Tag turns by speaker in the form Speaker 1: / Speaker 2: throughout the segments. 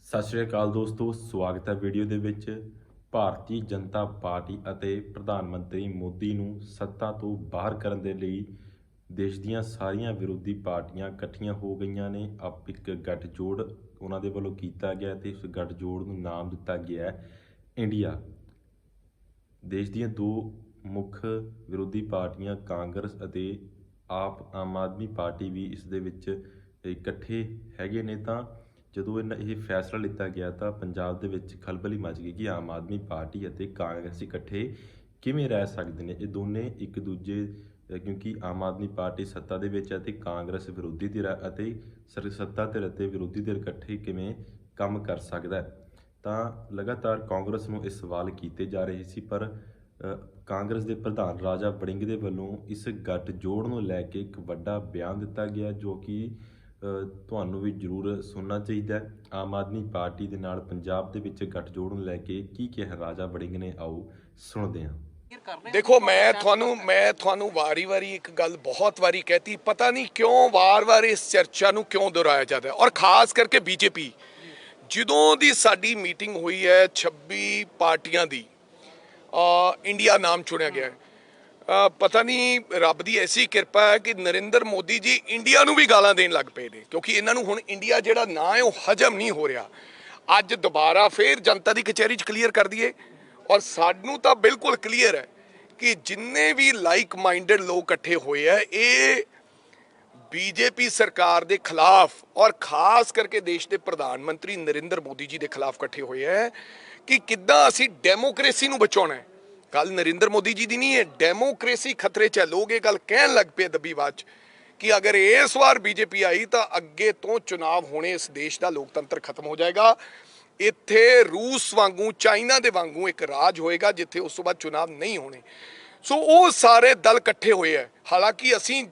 Speaker 1: ਸਤਿ ਸ਼੍ਰੀ ਅਕਾਲ ਦੋਸਤੋ, ਸਵਾਗਤ ਹੈ ਵੀਡੀਓ ਦੇ ਵਿੱਚ। ਭਾਰਤੀ ਜਨਤਾ ਪਾਰਟੀ ਅਤੇ ਪ੍ਰਧਾਨ ਮੰਤਰੀ ਮੋਦੀ ਨੂੰ ਸੱਤਾ ਤੋਂ ਬਾਹਰ ਕਰਨ ਦੇ ਲਈ ਦੇਸ਼ ਦੀਆਂ ਸਾਰੀਆਂ ਵਿਰੋਧੀ ਪਾਰਟੀਆਂ ਇਕੱਠੀਆਂ ਹੋ ਗਈਆਂ ਨੇ। ਇੱਕ ਗੱਠਜੋੜ ਉਹਨਾਂ ਦੇ ਵੱਲੋਂ ਕੀਤਾ ਗਿਆ ਤੇ ਉਸ ਗੱਠਜੋੜ ਨੂੰ ਨਾਮ ਦਿੱਤਾ ਗਿਆ ਹੈ ਇੰਡੀਆ। ਦੇਸ਼ ਦੀਆਂ ਦੋ ਮੁੱਖ ਵਿਰੋਧੀ ਪਾਰਟੀਆਂ ਕਾਂਗਰਸ ਅਤੇ ਆਮ ਆਦਮੀ ਪਾਰਟੀ ਵੀ ਇਸ ਦੇ ਵਿੱਚ ਇਕੱਠੇ ਹੈਗੇ ਨੇ। ਤਾਂ ਜਦੋਂ ਇਹ ਫੈਸਲਾ ਲਿੱਤਾ ਗਿਆ ਤਾਂ ਪੰਜਾਬ ਦੇ ਵਿੱਚ ਖਲਬਲੀ ਮਚ ਗਈ ਕਿ ਆਮ ਆਦਮੀ ਪਾਰਟੀ ਅਤੇ ਕਾਂਗਰਸ ਇਕੱਠੇ ਕਿਵੇਂ ਰਹਿ ਸਕਦੇ ਨੇ। ਇਹ ਦੋਨੇ ਇੱਕ ਦੂਜੇ ਕਿਉਂਕਿ ਆਮ ਆਦਮੀ ਪਾਰਟੀ ਸੱਤਾ ਦੇ ਵਿੱਚ ਅਤੇ ਕਾਂਗਰਸ ਵਿਰੋਧੀ ਧਿਰ ਅਤੇ ਸੱਤਾ ਧਿਰ ਅਤੇ ਵਿਰੋਧੀ ਧਿਰ ਇਕੱਠੇ ਕਿਵੇਂ ਕੰਮ ਕਰ ਸਕਦਾ। ਤਾਂ ਲਗਾਤਾਰ ਕਾਂਗਰਸ ਨੂੰ ਇਹ ਸਵਾਲ ਕੀਤੇ ਜਾ ਰਹੇ ਸੀ, ਪਰ ਕਾਂਗਰਸ ਦੇ ਪ੍ਰਧਾਨ ਰਾਜਾ ਵੜਿੰਗ ਦੇ ਵੱਲੋਂ ਇਸ ਗੱਠਜੋੜ ਨੂੰ ਲੈ ਕੇ ਇੱਕ ਵੱਡਾ ਬਿਆਨ ਦਿੱਤਾ ਗਿਆ, ਜੋ ਕਿ ਤੁਹਾਨੂੰ ਵੀ ਜ਼ਰੂਰ ਸੁਣਨਾ ਚਾਹੀਦਾ। ਆਮ ਆਦਮੀ ਪਾਰਟੀ ਦੇ ਨਾਲ ਪੰਜਾਬ ਦੇ ਵਿੱਚ ਗੱਠਜੋੜ ਨੂੰ ਲੈ ਕੇ ਕੀ ਕਿਹਾ ਰਾਜਾ ਵੜਿੰਗ ਨੇ, ਆਓ ਸੁਣਦੇ ਹਾਂ।
Speaker 2: देखो मैं ਤੁਹਾਨੂੰ ਵਾਰੀ-ਵਾਰੀ ਇੱਕ ਗੱਲ ਬਹੁਤ ਵਾਰੀ ਕਹਿਤੀ, ਪਤਾ ਨਹੀਂ ਕਿਉਂ ਵਾਰ-ਵਾਰ ਇਸ ਚਰਚਾ ਨੂੰ ਕਿਉਂ ਦੁਹਰਾਇਆ ਜਾਂਦਾ ਔਰ ਖਾਸ ਕਰਕੇ ਬੀਜੇਪੀ। ਜਦੋਂ ਦੀ ਸਾਡੀ ਮੀਟਿੰਗ ਹੋਈ ਹੈ 26 ਪਾਰਟੀਆਂ ਦੀ ਇੰਡੀਆ ਨਾਮ ਚੁਣਿਆ ਗਿਆ ਹੈ। ਪਤਾ ਨਹੀਂ ਰੱਬ ਦੀ ਐਸੀ ਕਿਰਪਾ ਹੈ ਕਿ ਨਰਿੰਦਰ ਮੋਦੀ ਜੀ ਇੰਡੀਆ ਨੂੰ ਵੀ ਗਾਲਾਂ ਦੇਣ ਲੱਗ ਪਏ ਨੇ, ਕਿਉਂਕਿ ਇਹਨਾਂ ਨੂੰ ਹੁਣ ਇੰਡੀਆ ਜਿਹੜਾ ਨਾਂ ਹੈ ਉਹ ਹਜਮ ਨਹੀਂ ਹੋ ਰਿਹਾ। ਅੱਜ ਦੁਬਾਰਾ ਫੇਰ ਜਨਤਾ ਦੀ ਕਚਹਿਰੀ 'ਚ ਕਲੀਅਰ ਕਰ ਦਈਏ, ਔਰ ਸਾਨੂੰ ਤਾਂ ਬਿਲਕੁਲ ਕਲੀਅਰ ਹੈ ਕਿ ਜਿੰਨੇ ਵੀ ਲਾਈਕ ਮਾਈਂਡਡ ਲੋਕ ਇਕੱਠੇ ਹੋਏ ਹੈ ਇਹ ਬੀਜੇਪੀ ਸਰਕਾਰ ਦੇ ਖਿਲਾਫ ਔਰ ਖਾਸ ਕਰਕੇ ਦੇਸ਼ ਦੇ ਪ੍ਰਧਾਨ ਮੰਤਰੀ ਨਰਿੰਦਰ ਮੋਦੀ ਜੀ ਦੇ ਖਿਲਾਫ ਇਕੱਠੇ ਹੋਏ ਹੈ ਕਿ ਕਿੱਦਾਂ ਅਸੀਂ ਡੈਮੋਕ੍ਰੇਸੀ ਨੂੰ ਬਚਾਉਣਾ ਹੈ। ਗੱਲ ਨਰਿੰਦਰ ਮੋਦੀ ਜੀ ਦੀ ਨਹੀਂ ਹੈ, ਡੈਮੋਕ੍ਰੇਸੀ ਖਤਰੇ 'ਚ ਹੈ। ਲੋਕ ਇਹ ਗੱਲ ਕਹਿਣ ਲੱਗ ਪਏ ਦੱਬੀਵਾਦ 'ਚ ਕਿ ਅਗਰ ਇਸ ਵਾਰ ਬੀਜੇਪੀ ਆਈ ਤਾਂ ਅੱਗੇ ਤੋਂ ਚੁਣਾਵ ਹੋਣੇ, ਇਸ ਦੇਸ਼ ਦਾ ਲੋਕਤੰਤਰ ਖਤਮ ਹੋ ਜਾਏਗਾ। ਇੱਥੇ ਰੂਸ ਵਾਂਗੂ ਚਾਈਨਾ ਦੇ ਵਾਂਗੂ ਇੱਕ ਰਾਜ ਹੋਏਗਾ ਜਿੱਥੇ ਉਸ ਤੋਂ ਬਾਅਦ ਚੁਣਾਵ ਨਹੀਂ ਹੋਣੇ। ਸੋ ਉਹ ਸਾਰੇ ਦਲ ਇਕੱਠੇ ਹੋਏ ਹੈ। ਹਾਲਾਂਕਿ ਅਸੀਂ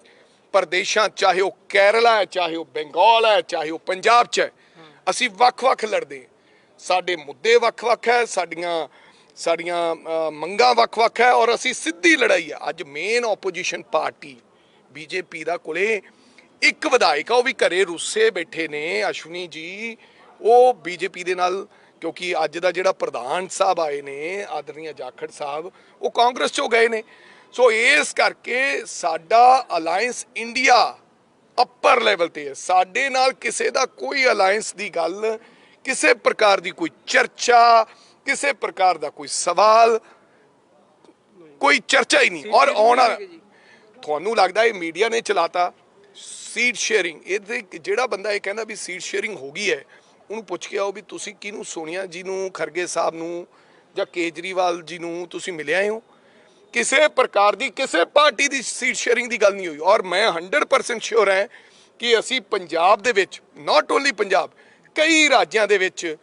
Speaker 2: ਪ੍ਰਦੇਸ਼ਾਂ, ਚਾਹੇ ਉਹ ਕੇਰਲਾ ਹੈ, ਚਾਹੇ ਉਹ ਬੰਗਾਲ ਹੈ, ਚਾਹੇ ਉਹ ਪੰਜਾਬ 'ਚ ਹੈ, ਅਸੀਂ ਵੱਖ-ਵੱਖ ਲੜਦੇ। ਸਾਡੇ ਮੁੱਦੇ ਵੱਖ-ਵੱਖ ਹੈ, ਸਾਡੀਆਂ ਮੰਗਾਂ ਵੱਖ-ਵੱਖ ਹੈ ਔਰ ਅਸੀਂ ਸਿੱਧੀ ਲੜਾਈ ਹੈ। ਅੱਜ ਮੇਨ ਆਪੋਜੀਸ਼ਨ ਪਾਰਟੀ ਬੀਜੇਪੀ ਦਾ ਕੋਲੇ ਇੱਕ ਵਿਧਾਇਕ ਆ, ਉਹ ਵੀ ਘਰੇ ਰੁੱਸੇ ਬੈਠੇ ਨੇ, ਅਸ਼ਵਨੀ ਜੀ। ਉਹ ਬੀਜੇਪੀ ਦੇ ਨਾਲ, ਕਿਉਂਕਿ ਅੱਜ ਦਾ ਜਿਹੜਾ ਪ੍ਰਧਾਨ ਸਾਹਿਬ ਆਏ ਨੇ ਆਦਰਨੀय ਜਾਖੜ ਸਾਹਿਬ, ਉਹ ਕਾਂਗਰਸ 'ਚੋਂ ਗਏ ਨੇ। ਸੋ ਇਸ ਕਰਕੇ ਸਾਡਾ ਅਲਾਇੰਸ ਇੰਡੀਆ ਅੱਪਰ ਲੈਵਲ ਤੇ ਹੈ। ਸਾਡੇ ਨਾਲ ਕਿਸੇ ਦਾ ਕੋਈ ਅਲਾਇੰਸ ਦੀ ਗੱਲ, ਕਿਸੇ ਪ੍ਰਕਾਰ ਦੀ ਕੋਈ ਚਰਚਾ, ਕਿਸੇ ਪ੍ਰਕਾਰ ਦਾ ਕੋਈ ਸਵਾਲ, ਕੋਈ ਚਰਚਾ ਹੀ ਨਹੀਂ। ਔਰ ਆਉਣ ਤੁਹਾਨੂੰ ਲੱਗਦਾ ਇਹ ਮੀਡੀਆ ਨੇ ਚਲਾਤਾ ਸੀਟ ਸ਼ੇਅਰਿੰਗ। ਇਹਦੇ ਜਿਹੜਾ ਬੰਦਾ ਇਹ ਕਹਿੰਦਾ ਵੀ ਸੀਟ ਸ਼ੇਅਰਿੰਗ ਹੋ ਗਈ ਹੈ, ਉਹਨੂੰ ਪੁੱਛ ਕੇ ਆਓ ਵੀ ਤੁਸੀਂ ਕਿਹਨੂੰ, ਸੋਨੀਆ ਜੀ ਨੂੰ, ਖਰਗੇ ਸਾਹਿਬ ਨੂੰ ਜਾਂ ਕੇਜਰੀਵਾਲ ਜੀ ਨੂੰ ਤੁਸੀਂ ਮਿਲਿਆ ਹੋ? ਕਿਸੇ ਪ੍ਰਕਾਰ ਦੀ ਕਿਸੇ ਪਾਰਟੀ ਦੀ ਸੀਟ ਸ਼ੇਅਰਿੰਗ ਦੀ ਗੱਲ ਨਹੀਂ ਹੋਈ। ਔਰ ਮੈਂ 100% ਸ਼ੋਰ ਹਾਂ ਕਿ ਅਸੀਂ ਪੰਜਾਬ ਦੇ ਵਿੱਚ, ਨਾਟ ਓਨਲੀ ਪੰਜਾਬ, ਕਈ ਰਾਜਾਂ ਦੇ ਵਿੱਚ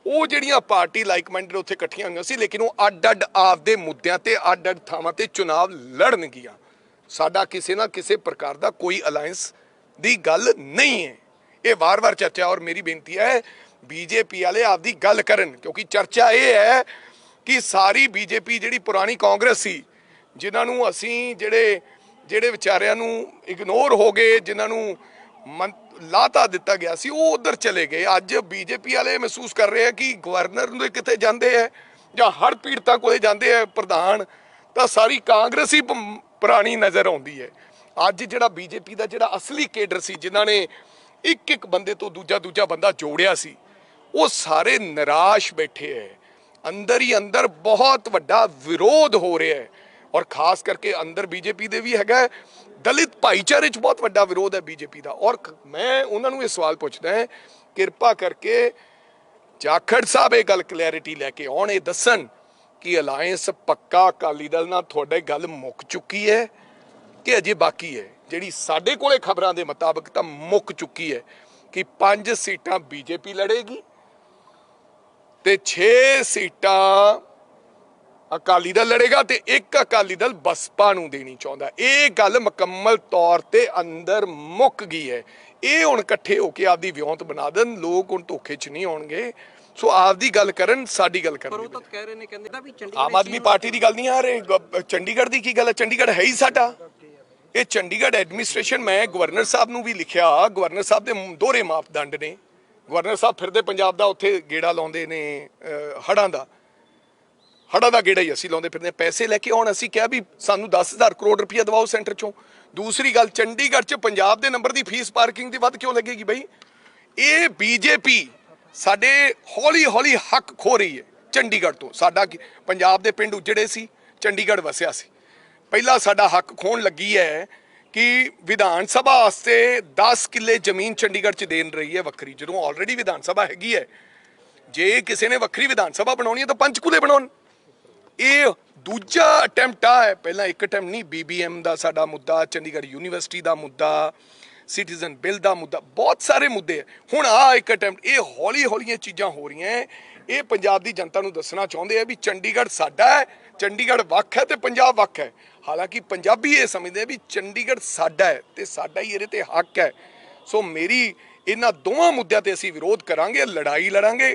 Speaker 2: ਉਹ ਜਿਹੜੀਆਂ ਪਾਰਟੀ ਲਾਈਕ ਮਾਈਂਡਡ ਉੱਥੇ ਇਕੱਠੀਆਂ ਹੋਈਆਂ ਸੀ, ਲੇਕਿਨ ਉਹ ਅੱਡ-ਅੱਡ ਆਪਦੇ ਮੁੱਦਿਆਂ ਤੇ ਅੱਡ-ਅੱਡ ਥਾਵਾਂ ਤੇ ਚੁਣਾਵ ਲੜਨਗੀਆਂ। ਸਾਡਾ ਕਿਸੇ ਨਾ ਕਿਸੇ ਪ੍ਰਕਾਰ ਦਾ ਕੋਈ ਅਲਾਇੰਸ ਦੀ ਗੱਲ ਨਹੀਂ ਹੈ। ਇਹ ਵਾਰ-ਵਾਰ ਚਰਚਾ, ਔਰ ਮੇਰੀ ਬੇਨਤੀ ਹੈ ਬੀਜੇਪੀ ਵਾਲੇ ਆਪਦੀ ਗੱਲ ਕਰਨ, ਕਿਉਂਕਿ ਚਰਚਾ ਇਹ ਹੈ ਕਿ ਸਾਰੀ ਬੀਜੇਪੀ ਜਿਹੜੀ ਪੁਰਾਣੀ ਕਾਂਗਰਸ ਸੀ, ਜਿਨ੍ਹਾਂ ਨੂੰ ਅਸੀਂ ਜਿਹੜੇ ਵਿਚਾਰਿਆਂ ਨੂੰ ਇਗਨੋਰ ਹੋ ਗਏ, ਜਿਨ੍ਹਾਂ ਨੂੰ ਲਾਤਾ ਦਿੱਤਾ ਗਿਆ ਸੀ, ਉਹ ਉਧਰ ਚਲੇ ਗਏ। ਅੱਜ ਬੀਜੇਪੀ ਵਾਲੇ ਮਹਿਸੂਸ ਕਰ ਰਹੇ ਆ ਕਿ ਗਵਰਨਰ ਨੂੰ ਕਿਤੇ ਜਾਂਦੇ ਹੈ ਜਾਂ ਹੜ੍ਹ ਪੀੜਤਾਂ ਕੋਲੇ ਜਾਂਦੇ ਹੈ ਪ੍ਰਧਾਨ, ਤਾਂ ਸਾਰੀ ਕਾਂਗਰਸ ਹੀ ਪੁਰਾਣੀ ਨਜ਼ਰ ਆਉਂਦੀ ਹੈ। ਅੱਜ ਜਿਹੜਾ ਬੀਜੇਪੀ ਦਾ ਜਿਹੜਾ ਅਸਲੀ ਕੇਡਰ ਸੀ, ਜਿਨ੍ਹਾਂ ਨੇ ਇੱਕ ਬੰਦੇ ਤੋਂ ਦੂਜਾ ਬੰਦਾ ਜੋੜਿਆ ਸੀ, ਉਹ ਸਾਰੇ ਨਿਰਾਸ਼ ਬੈਠੇ ਹੈ। ਅੰਦਰ ਹੀ ਅੰਦਰ ਬਹੁਤ ਵੱਡਾ ਵਿਰੋਧ ਹੋ ਰਿਹਾ ਹੈ ਔਰ ਖਾਸ ਕਰਕੇ ਅੰਦਰ ਬੀਜੇਪੀ ਦੇ ਵੀ ਹੈਗਾ, ਦਲਿਤ ਭਾਈਚਾਰੇ 'ਚ ਬਹੁਤ ਵੱਡਾ ਵਿਰੋਧ ਹੈ ਬੀਜੇਪੀ ਦਾ। ਔਰ ਮੈਂ ਉਹਨਾਂ ਨੂੰ ਇਹ ਸਵਾਲ ਪੁੱਛਦਾ ਹਾਂ, ਕਿਰਪਾ ਕਰਕੇ ਜਾਖੜ ਸਾਹਿਬ ਇਹ ਗੱਲ ਕਲੈਰਿਟੀ ਲੈ ਕੇ ਆਉਣ, ਇਹ ਦੱਸਣ ਕਿ ਅਲਾਇੰਸ ਪੱਕਾ ਅਕਾਲੀ ਦਲ ਨਾਲ ਤੁਹਾਡੇ ਗੱਲ ਮੁੱਕ ਚੁੱਕੀ ਹੈ ਕਿ ਅਜੇ ਬਾਕੀ ਹੈ। ਜਿਹੜੀ ਸਾਡੇ ਕੋਲੇ ਖਬਰਾਂ ਦੇ ਮੁਤਾਬਕ ਤਾਂ ਮੁੱਕ ਚੁੱਕੀ ਹੈ ਕਿ 5 ਸੀਟਾਂ ਬੀਜੇਪੀ ਲੜੇਗੀ ਤੇ 6 ਸੀਟਾਂ ਅਕਾਲੀ ਦਲ ਲੜੇਗਾ ਤੇ ਇੱਕ ਅਕਾਲੀ ਦਲ ਬਸਪਾ ਨੂੰ ਦੇਣੀ ਚਾਹੁੰਦਾ। ਇਹ ਗੱਲ ਮੁਕੰਮਲ ਤੌਰ ਤੇ ਅੰਦਰ ਮੁੱਕ ਗਈ ਹੈ। ਇਹ ਹੁਣ ਇਕੱਠੇ ਹੋ ਕੇ ਆਪਦੀ ਵਿਉਂਤ ਬਣਾ ਦੇਣ। ਲੋਕ ਹੁਣ ਧੋਖੇ 'ਚ ਨਹੀਂ ਆਉਣਗੇ। ਸੋ ਆਪਦੀ ਗੱਲ ਕਰਨ, ਸਾਡੀ ਗੱਲ ਕਰਨ।
Speaker 3: ਉਹ ਤਾਂ ਕਹਿ ਰਹੇ ਨੇ, ਕਹਿੰਦੇ ਵੀ
Speaker 2: ਆਮ ਆਦਮੀ ਪਾਰਟੀ ਦੀ ਗੱਲ ਨਹੀਂ ਆ ਰਹੀ। ਚੰਡੀਗੜ੍ਹ ਦੀ ਕੀ ਗੱਲ ਹੈ? ਚੰਡੀਗੜ੍ਹ ਹੈ ਹੀ ਸਾਡਾ। ਇਹ ਚੰਡੀਗੜ੍ਹ ਐਡਮਿਨਿਸਟ੍ਰੇਸ਼ਨ, ਮੈਂ ਗਵਰਨਰ ਸਾਹਿਬ ਨੂੰ ਵੀ ਲਿਖਿਆ, ਗਵਰਨਰ ਸਾਹਿਬ ਦੇ ਦੋਹਰੇ ਮਾਪਦੰਡ ਨੇ ਗਵਰਨਰ ਸਾਹਿਬ ਫਿਰਦੇ ਪੰਜਾਬ ਦਾ, ਉੱਥੇ ਗੇੜਾ ਲਾਉਂਦੇ ਨੇ ਹੜ੍ਹਾਂ ਦਾ ਗੇੜਾ ਹੀ ਅਸੀਂ ਲਾਉਂਦੇ ਫਿਰਦੇ, ਪੈਸੇ ਲੈ ਕੇ ਆਉਣ। ਅਸੀਂ ਕਿਹਾ ਵੀ ਸਾਨੂੰ 10,000 ਕਰੋੜ ਰੁਪਇਆ ਦਵਾਓ ਸੈਂਟਰ ਚੋਂ। ਦੂਸਰੀ ਗੱਲ, ਚੰਡੀਗੜ੍ਹ 'ਚ ਪੰਜਾਬ ਦੇ ਨੰਬਰ ਦੀ ਫੀਸ ਪਾਰਕਿੰਗ ਦੀ ਵੱਧ ਕਿਉਂ ਲੱਗੇਗੀ ਬਈ? ਇਹ ਬੀਜੇਪੀ ਸਾਡੇ ਹੌਲੀ ਹੌਲੀ ਹੱਕ ਖੋ ਰਹੀ ਹੈ ਚੰਡੀਗੜ੍ਹ ਤੋਂ। ਸਾਡਾ ਪੰਜਾਬ ਦੇ ਪਿੰਡ ਉਜੜੇ ਸੀ, ਚੰਡੀਗੜ੍ਹ ਵਸਿਆ ਸੀ। ਪਹਿਲਾਂ ਸਾਡਾ ਹੱਕ ਖੋਣ ਲੱਗੀ ਹੈ ਕਿ ਵਿਧਾਨ ਸਭਾ ਵਾਸਤੇ 10 ਕਿੱਲੇ ਜ਼ਮੀਨ ਚੰਡੀਗੜ੍ਹ 'ਚ ਦੇਣ ਰਹੀ ਹੈ ਵੱਖਰੀ, ਜਦੋਂ ਆਲਰੇਡੀ ਵਿਧਾਨ ਸਭਾ ਹੈਗੀ ਹੈ। ਜੇ ਕਿਸੇ ਨੇ ਵੱਖਰੀ ਵਿਧਾਨ ਸਭਾ ਬਣਾਉਣੀ ਹੈ ਤਾਂ ਪੰਚਕੂਲੇ ਬਣਾਉਣ। ਇਹ ਦੂਜਾ ਅਟੈਂਪਟ ਹੈ। ਪਹਿਲਾਂ ਇੱਕ ਅਟੈਂਪਟ ਨਹੀਂ, BBM ਦਾ ਸਾਡਾ ਮੁੱਦਾ, ਚੰਡੀਗੜ੍ਹ ਯੂਨੀਵਰਸਿਟੀ ਦਾ ਮੁੱਦਾ, ਸਿਟੀਜ਼ਨ ਬਿੱਲ ਦਾ ਮੁੱਦਾ, ਬਹੁਤ ਸਾਰੇ ਮੁੱਦੇ ਹੈ। ਹੁਣ ਆ ਇੱਕ ਅਟੈਂਪਟ। ਇਹ ਹੌਲੀ ਹੌਲੀਆਂ ਚੀਜ਼ਾਂ ਹੋ ਰਹੀਆਂ। ਇਹ ਪੰਜਾਬ ਦੀ ਜਨਤਾ ਨੂੰ ਦੱਸਣਾ ਚਾਹੁੰਦੇ ਆ ਵੀ ਚੰਡੀਗੜ੍ਹ ਸਾਡਾ ਹੈ, ਚੰਡੀਗੜ੍ਹ ਵੱਖ ਹੈ ਤੇ ਪੰਜਾਬ ਵੱਖ ਹੈ। ਹਾਲਾਂਕਿ ਪੰਜਾਬੀ ਇਹ ਸਮਝਦੇ ਆ ਵੀ ਚੰਡੀਗੜ੍ਹ ਸਾਡਾ ਹੈ ਤੇ ਸਾਡਾ ਹੀ ਇਹਦੇ ਤੇ ਹੱਕ ਹੈ। ਸੋ ਮੇਰੀ ਇਹਨਾਂ ਦੋਵਾਂ ਮੁੱਦਿਆਂ ਤੇ ਅਸੀਂ ਵਿਰੋਧ ਕਰਾਂਗੇ, ਲੜਾਈ ਲੜਾਂਗੇ।